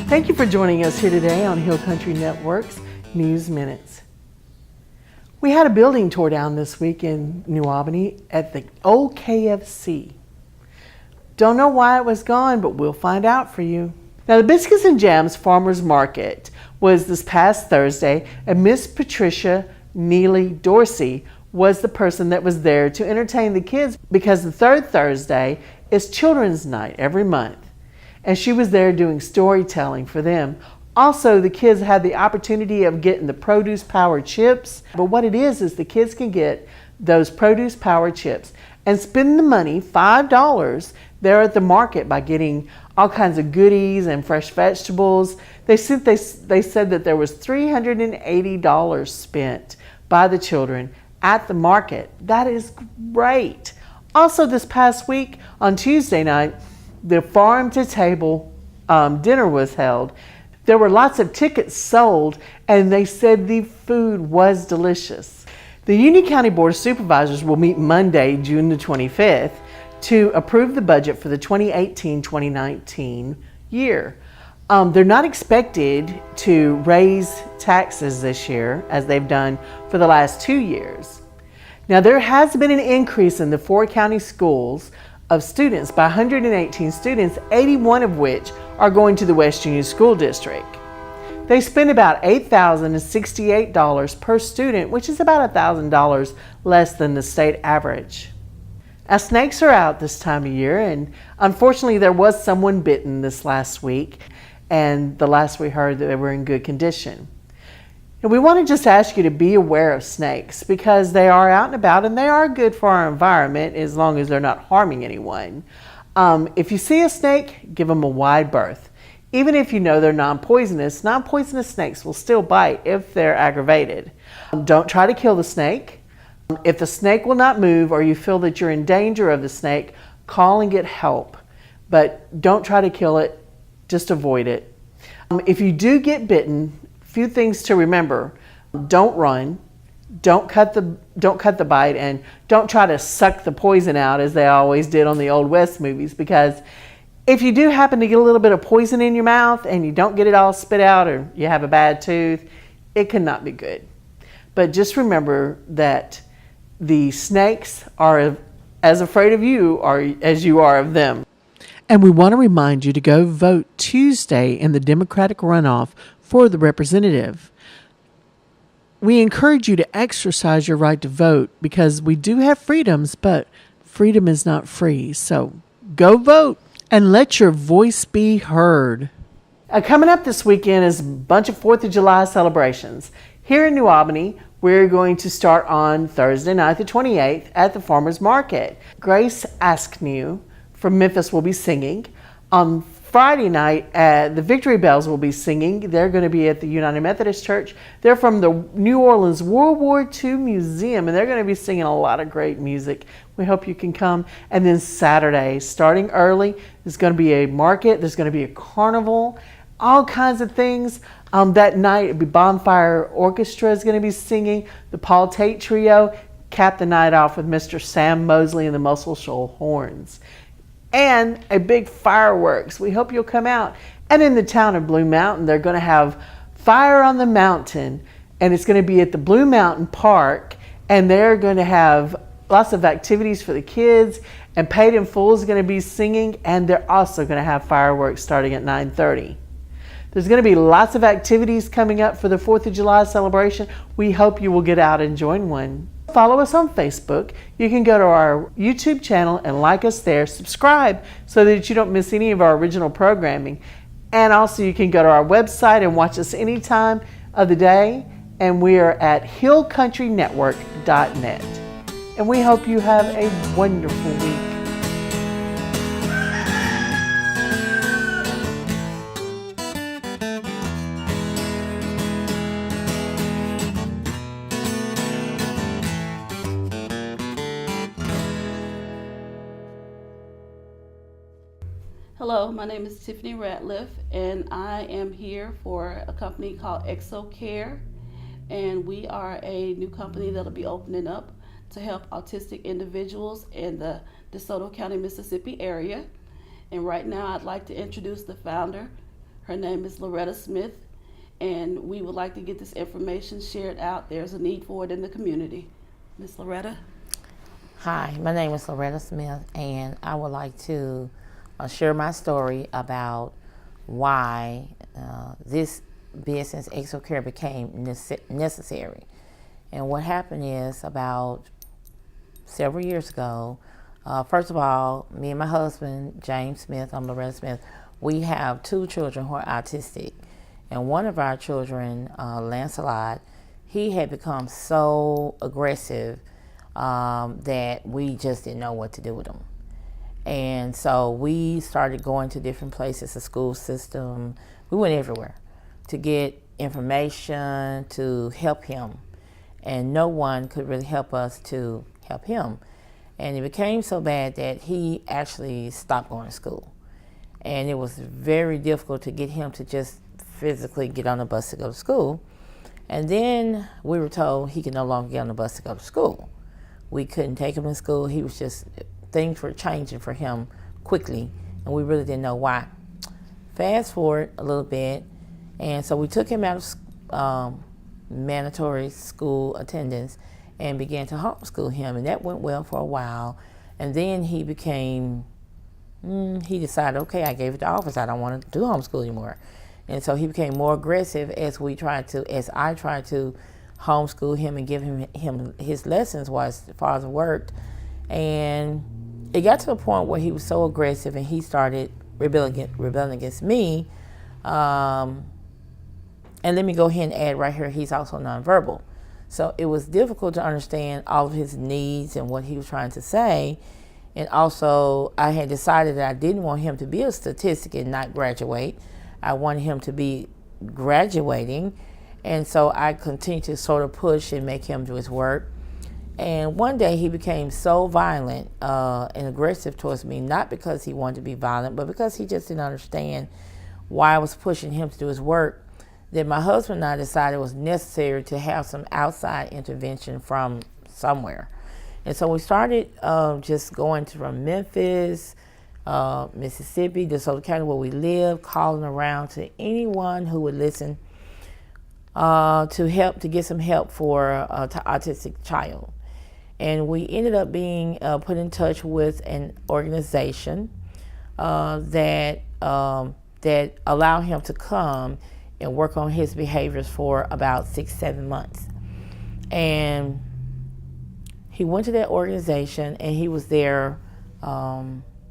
Thank you for joining us here today on Hill Country Network's News Minutes. We had a building tore down this week in New Albany at the old KFC. Don't know why it was gone, but we'll find out for you. Now, the Biscuits and Jams Farmers Market was this past Thursday, and Miss Patricia Neely Dorsey was the person that was there to entertain the kids because the third Thursday is Children's Night every month. And she was there doing storytelling for them. Also, the kids had the opportunity of getting the Produce Power chips. But what it is the kids can get those Produce Power chips and spend the money, $5, there at the market by getting all kinds of goodies and fresh vegetables. They said that there was $380 spent by the children at the market. That is great. Also, this past week on Tuesday night, the Farm to Table dinner was held. There were lots of tickets sold, and they said the food was delicious. The Union County Board of Supervisors will meet Monday, June the 25th, to approve the budget for the 2018-2019 year. They're not expected to raise taxes this year as they've done for the last 2 years. Now, there has been an increase in the 4 county schools of students by 118 students, 81 of which are going to the West Union School District. They spend about $8,068 per student, which is about $1,000 less than the state average. Now, snakes are out this time of year, and unfortunately there was someone bitten this last week, and the last we heard that they were in good condition. And we want to just ask you to be aware of snakes because they are out and about and they are good for our environment as long as they're not harming anyone. If you see a snake, give them a wide berth. Even if you know they're non-poisonous snakes will still bite if they're aggravated. Don't try to kill the snake. If the snake will not move or you feel that you're in danger of the snake, call and get help. But don't try to kill it, just avoid it. If you do get bitten, few things to remember. Don't run, don't cut the bite, and don't try to suck the poison out as they always did on the Old West movies, because if you do happen to get a little bit of poison in your mouth and you don't get it all spit out or you have a bad tooth, it could not be good. But just remember that the snakes are as afraid of you as you are of them. And we want to remind you to go vote Tuesday in the Democratic runoff for the representative. We encourage you to exercise your right to vote because we do have freedoms, but freedom is not free. So go vote and let your voice be heard. Coming up this weekend is a bunch of 4th of July celebrations. Here in New Albany, we're going to start on Thursday night, the 28th, at the Farmers Market. Grace Asknew from Memphis will be singing. On Friday night, the Victory Bells will be singing. They're going to be at the United Methodist Church. They're from the New Orleans World War II Museum, and they're going to be singing a lot of great music. We hope you can come. And then Saturday, starting early, there's going to be a market. There's going to be a carnival, all kinds of things. That night, it'll be Bonfire Orchestra is going to be singing. The Paul Tate Trio cap the night off with Mr. Sam Mosley and the Muscle Shoal Horns. And a big fireworks. We hope you'll come out. And in the town of Blue Mountain, they're going to have Fire on the Mountain, and it's going to be at the Blue Mountain Park, and they're going to have lots of activities for the kids, and Paid in Full is going to be singing, and they're also going to have fireworks starting at 9:30. There's going to be lots of activities coming up for the 4th of July celebration. We hope you will get out and join one. Follow us on Facebook. You can go to our YouTube channel and like us there. Subscribe so that you don't miss any of our original programming. And also you can go to our website and watch us any time of the day. And we are at hillcountrynetwork.net. And we hope you have a wonderful week. Hello, my name is Tiffany Ratliff, and I am here for a company called ExoCare, and we are a new company that'll be opening up to help autistic individuals in the DeSoto County, Mississippi area. And right now I'd like to introduce the founder. Her name is Loretta Smith, and we would like to get this information shared out. There's a need for it in the community. Miss Loretta? Hi, my name is Loretta Smith, and I would like to share my story about why this business, ExoCare, became necessary. And what happened is, about several years ago, first of all, me and my husband, James Smith, I'm Loretta Smith, we have 2 children who are autistic. And one of our children, Lancelot, he had become so aggressive that we just didn't know what to do with him. And so we started going to different places, the school system. We went everywhere to get information to help him. And no one could really help us to help him. And it became so bad that he actually stopped going to school. And it was very difficult to get him to just physically get on the bus to go to school. And then we were told he could no longer get on the bus to go to school. We couldn't take him to school. He was just, things were changing for him quickly, and we really didn't know why. Fast forward a little bit, and so we took him out of mandatory school attendance and began to homeschool him, and that went well for a while. And then he became, he decided, okay, I gave it the office. I don't want to do homeschool anymore. And so he became more aggressive as I tried to homeschool him and give him his lessons while his father worked. And it got to the point where he was so aggressive and he started rebelling against me. And let me go ahead and add right here, he's also nonverbal. So it was difficult to understand all of his needs and what he was trying to say. And also, I had decided that I didn't want him to be a statistic and not graduate. I wanted him to be graduating. And so I continued to sort of push and make him do his work. And one day he became so violent and aggressive towards me, not because he wanted to be violent, but because he just didn't understand why I was pushing him to do his work, that my husband and I decided it was necessary to have some outside intervention from somewhere. And so we started just going from Memphis, Mississippi, DeSoto County, where we live, calling around to anyone who would listen to get some help for an autistic child. And we ended up being put in touch with an organization that allowed him to come and work on his behaviors for about 6-7 months. And he went to that organization, and he was there.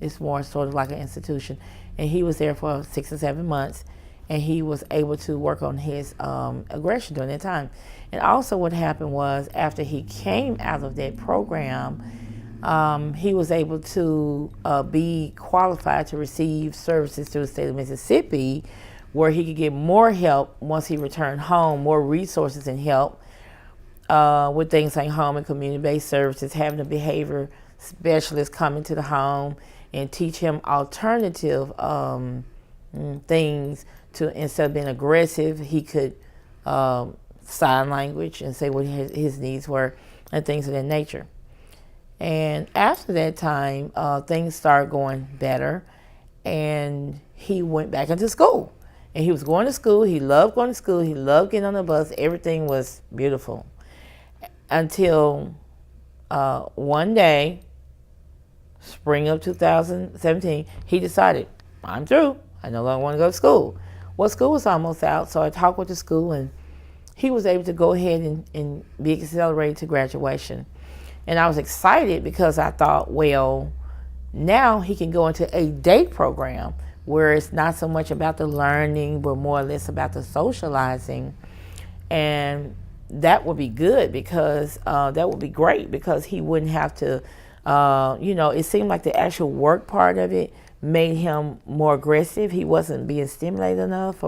It's more sort of like an institution, and he was there for 6 or 7 months, and he was able to work on his aggression during that time. And also what happened was, after he came out of that program, he was able to be qualified to receive services through the state of Mississippi, where he could get more help once he returned home, more resources and help with things like home and community-based services, having a behavior specialist come into the home and teach him alternative things to, instead of being aggressive, he could sign language and say what his needs were and things of that nature. And after that time, things started going better, and he went back into school. And he was going to school. He loved going to school. He loved getting on the bus. Everything was beautiful. Until one day, spring of 2017, he decided, I'm through. I no longer want to go to school. Well, school was almost out, so I talked with the school, and he was able to go ahead and be accelerated to graduation. And I was excited because I thought, well, now he can go into a day program where it's not so much about the learning, but more or less about the socializing. And that would be good, because that would be great, because he wouldn't have to, it seemed like the actual work part of it made him more aggressive. He wasn't being stimulated enough.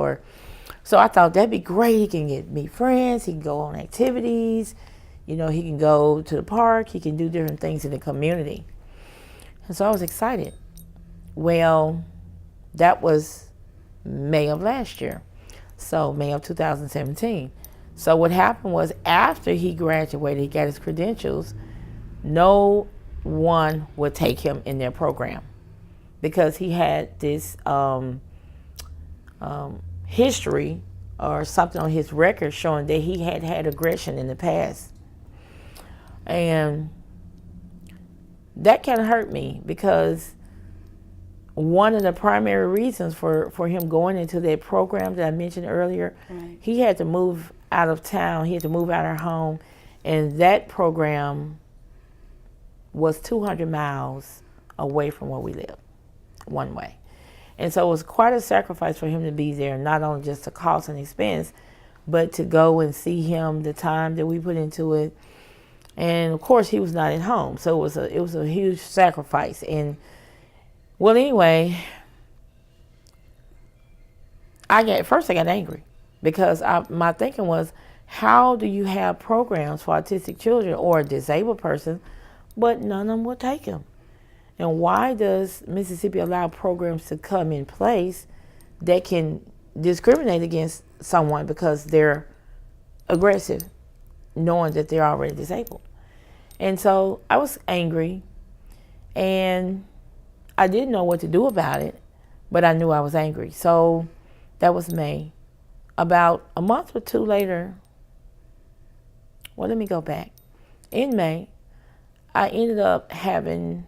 So I thought that'd be great. He can meet friends, he can go on activities, he can go to the park, he can do different things in the community. And so I was excited. Well, that was May of last year, so May of 2017. So what happened was, after he graduated, he got his credentials, no one would take him in their program, because he had this history or something on his record showing that he had had aggression in the past. And that kind of hurt me because one of the primary reasons for him going into that program that I mentioned earlier, Right. he had to move out of town. He had to move out of our home. And that program was 200 miles away from where we live, one way. And so it was quite a sacrifice for him to be there, not only just the cost and expense, but to go and see him, the time that we put into it. And of course, he was not at home, so it was a huge sacrifice. And well, anyway, I got angry because my thinking was, how do you have programs for autistic children or a disabled person, but none of them will take them? And why does Mississippi allow programs to come in place that can discriminate against someone because they're aggressive, knowing that they're already disabled? And so I was angry, and I didn't know what to do about it, but I knew I was angry. So that was May. About a month or two later, well, let me go back. In May, I ended up having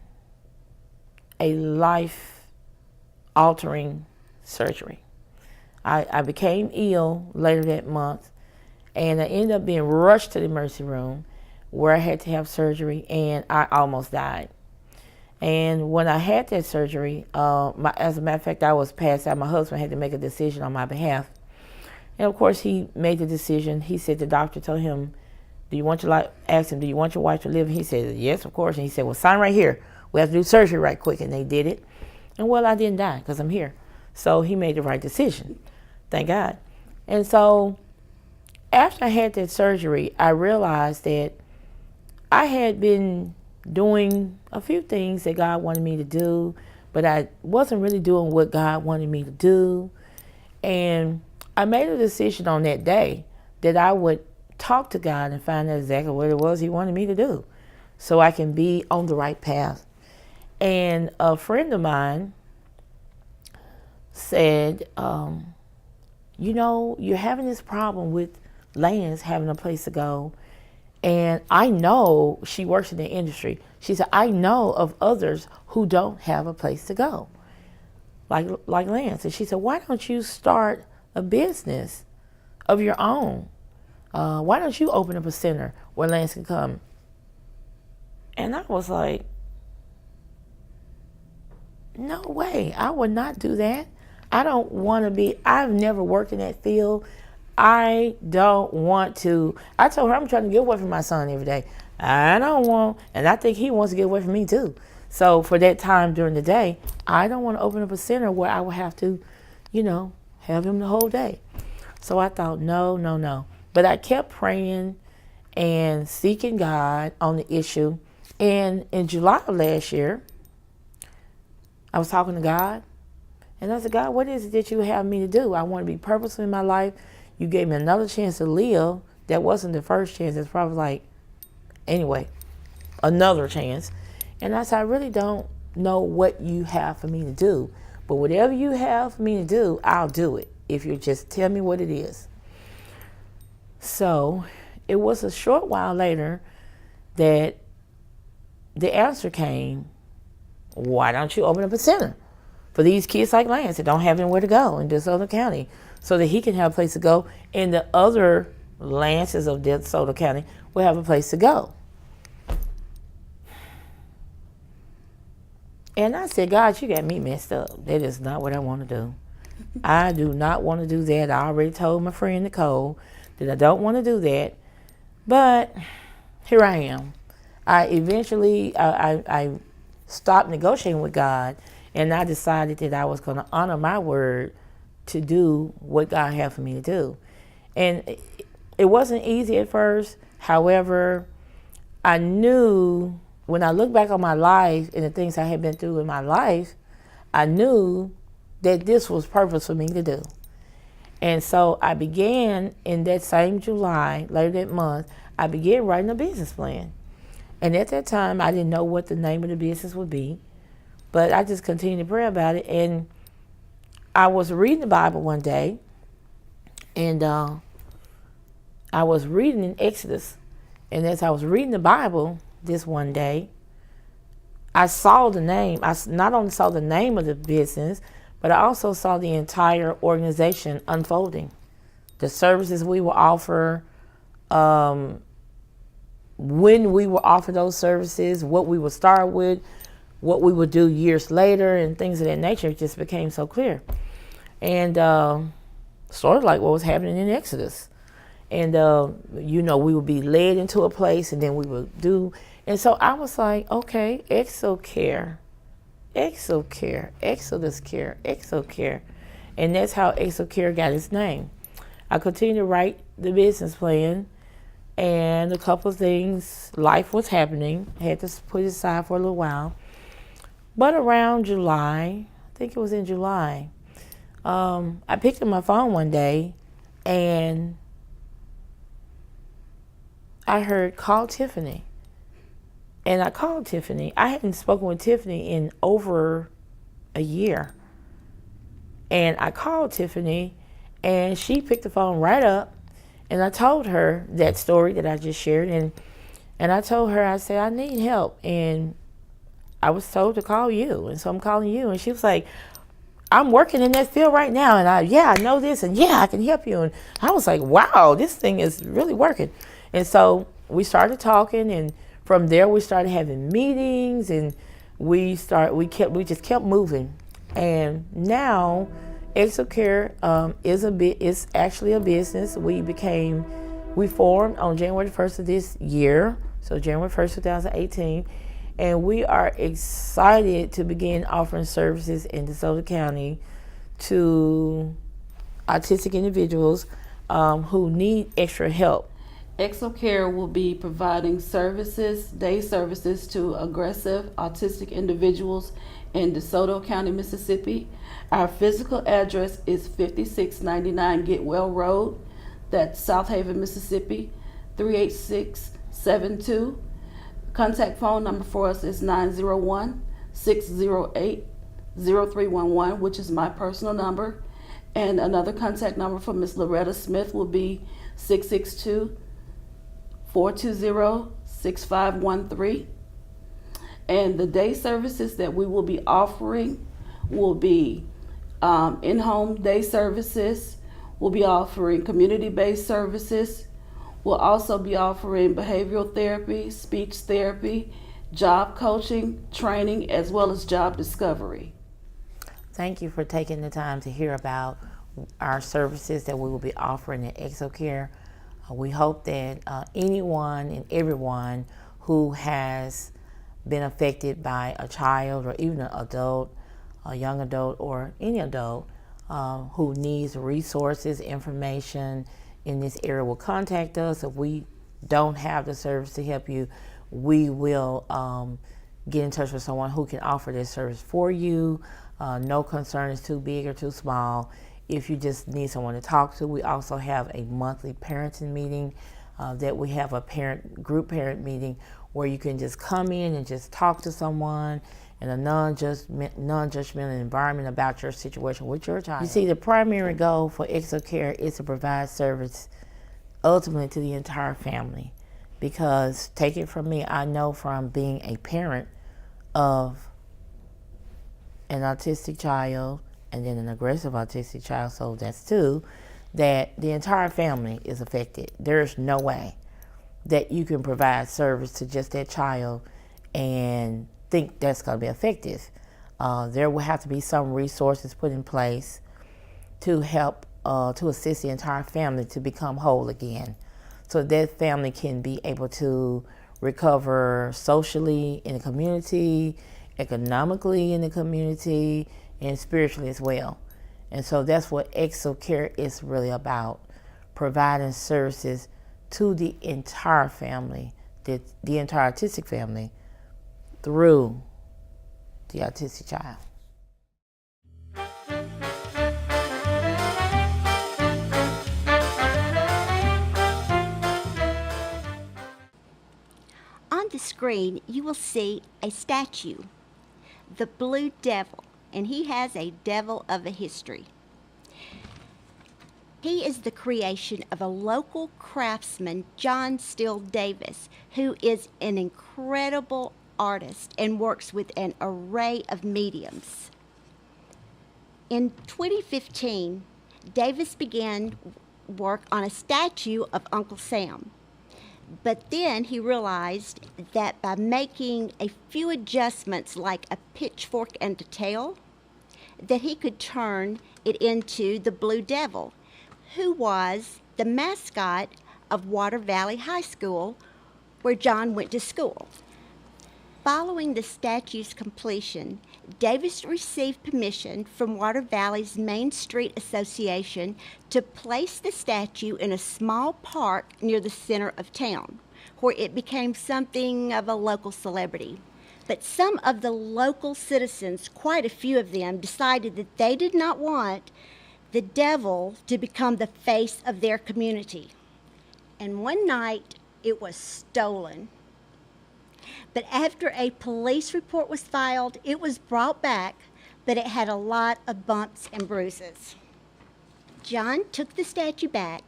a life-altering surgery. I became ill later that month, and I ended up being rushed to the emergency room where I had to have surgery, and I almost died. And when I had that surgery, as a matter of fact, I was passed out. My husband had to make a decision on my behalf. And of course, he made the decision. He said the doctor told him, do you want your wife to live? He said, yes, of course. And he said, well, sign right here. We have to do surgery right quick. And they did it. And well, I didn't die because I'm here. So he made the right decision. Thank God. And so after I had that surgery, I realized that I had been doing a few things that God wanted me to do, but I wasn't really doing what God wanted me to do. And I made a decision on that day that I would talk to God and find out exactly what it was He wanted me to do so I can be on the right path. And a friend of mine said, you're having this problem with Lance having a place to go. And I know, she works in the industry. She said, I know of others who don't have a place to go, like Lance. And she said, why don't you start a business of your own? Why don't you open up a center where Lance can come? And I was like, no way, I would not do that. I've never worked in that field. I don't want to. I told her I'm trying to get away from my son every day. I don't want, and I think he wants to get away from me too. So for that time during the day, I don't want to open up a center where I would have to, have him the whole day. So I thought, no. But I kept praying and seeking God on the issue. And in July of last year, I was talking to God. And I said, God, what is it that you have me to do? I want to be purposeful in my life. You gave me another chance to live. That wasn't the first chance. It's probably another chance. And I said, I really don't know what you have for me to do. But whatever you have for me to do, I'll do it if you just tell me what it is. So it was a short while later that the answer came, why don't you open up a center for these kids like Lance that don't have anywhere to go in DeSoto County so that he can have a place to go and the other Lances of DeSoto County will have a place to go. And I said, God, you got me messed up. That is not what I want to do. I do not want to do that. I already told my friend Nicole that I don't want to do that. But here I am. I stopped negotiating with God, and I decided that I was going to honor my word to do what God had for me to do. And it wasn't easy at first. However, I knew when I look back on my life and the things I had been through in my life, I knew that this was purpose for me to do. And so I began in that same July, later that month, I began writing a business plan. And at that time, I didn't know what the name of the business would be, but I just continued to pray about it. And I was reading the Bible one day, and I was reading in Exodus. And as I was reading the Bible this one day, I saw the name. I not only saw the name of the business, but I also saw the entire organization unfolding. The services we will offer, when we will offer those services, what we would start with, what we would do years later, and things of that nature just became so clear. And sort of like what was happening in Exodus. And, we would be led into a place, and then we would do. And so I was like, okay, ExoCare, Exodus Care, ExoCare. And that's how ExoCare got its name. I continued to write the business plan, and a couple of things, life was happening. I had to put it aside for a little while. But around July, I think it was in July, I picked up my phone one day, and I heard, call Tiffany. And I called Tiffany. I hadn't spoken with Tiffany in over a year. And I called Tiffany, and she picked the phone right up, and I told her that story that I just shared. And I told her, I said, I need help. And I was told to call you. And so I'm calling you. And she was like, I'm working in that field right now. And I know this. And I can help you. And I was like, wow, this thing is really working. And so we started talking, and from there we started having meetings, and we just kept moving. And now ExoCare is actually a business. We formed on January 1st of this year, so January 1st, 2018, and we are excited to begin offering services in DeSoto County to autistic individuals who need extra help. ExoCare will be providing day services to aggressive autistic individuals in DeSoto County, Mississippi. Our physical address is 5699 Getwell Road. That's South Haven, Mississippi, 38672. Contact phone number for us is 901-608-0311, which is my personal number. And another contact number for Ms. Loretta Smith will be 662-420-6513. And the day services that we will be offering will be in-home day services. We'll be offering community-based services. We'll also be offering behavioral therapy, speech therapy, job coaching, training, as well as job discovery. Thank you for taking the time to hear about our services that we will be offering at ExoCare. We hope that anyone and everyone who has been affected by a child or even an adult, a young adult or any adult who needs resources, information in this area will contact us. If we don't have the service to help you, we will get in touch with someone who can offer this service for you. No concern is too big or too small. If you just need someone to talk to, we also have a monthly parenting meeting that we have a group parent meeting where you can just come in and just talk to someone in a non-judgmental environment about your situation with your child. You see, the primary goal for ExoCare is to provide service ultimately to the entire family. Because, take it from me, I know from being a parent of an autistic child and then an aggressive autistic child, so that's two, that the entire family is affected. There's no way that you can provide service to just that child and think that's going to be effective. There will have to be some resources put in place to help, to assist the entire family to become whole again, so that family can be able to recover socially in the community, economically in the community, and spiritually as well. And so that's what ExoCare is really about, providing services to the entire family, the entire autistic family, through the autistic child. On the screen, you will see a statue, the Blue Devil, and he has a devil of a history. He is the creation of a local craftsman, John Steele Davis, who is an incredible artist and works with an array of mediums. In 2015, Davis began work on a statue of Uncle Sam. But then he realized that by making a few adjustments like a pitchfork and a tail, that he could turn it into the Blue Devil, who was the mascot of Water Valley High School, where John went to school. Following the statue's completion, Davis received permission from Water Valley's Main Street Association to place the statue in a small park near the center of town, where it became something of a local celebrity. But some of the local citizens, quite a few of them, decided that they did not want the devil to become the face of their community. And one night, it was stolen. But after a police report was filed, it was brought back, but it had a lot of bumps and bruises. John took the statue back,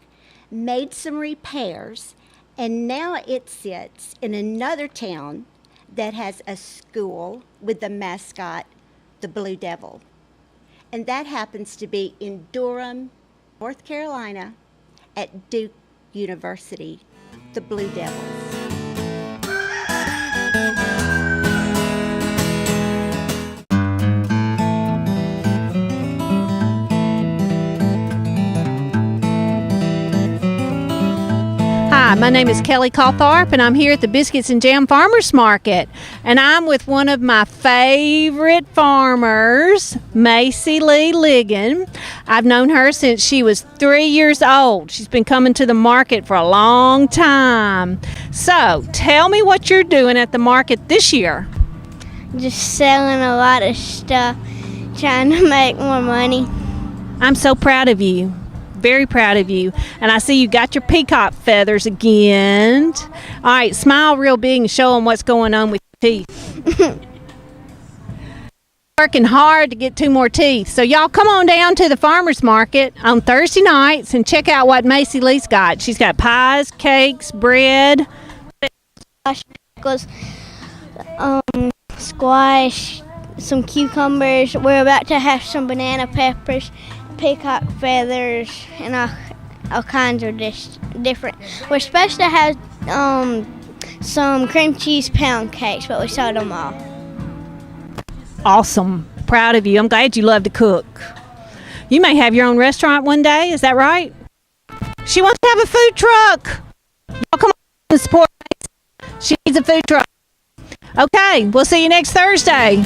made some repairs, and now it sits in another town that has a school with the mascot, the Blue Devil. And that happens to be in Durham, North Carolina, at Duke University, the Blue Devils. Hi, my name is Kelly Cawthorpe, and I'm here at the Biscuits and Jam Farmers Market. And I'm with one of my favorite farmers, Macy Lee Ligon. I've known her since she was 3 years old. She's been coming to the market for a long time. So, tell me what you're doing at the market this year. Just selling a lot of stuff, trying to make more money. I'm so proud of you. Very proud of you. And I see you got your peacock feathers again. All right, smile real big and show them what's going on with your teeth. Working hard to get 2 more teeth. So y'all come on down to the farmers market on Thursday nights and check out what Macy Lee's got. She's got pies, cakes, bread. Pickles, squash, some cucumbers. We're about to have some banana peppers, peacock feathers, and all kinds of different. We're supposed to have some cream cheese pound cakes, but we sold them all. Awesome. Proud of you. I'm glad you love to cook. You may have your own restaurant one day. Is that right? She wants to have a food truck. Y'all come on and support Macy. She needs a food truck. Okay, we'll see you next Thursday.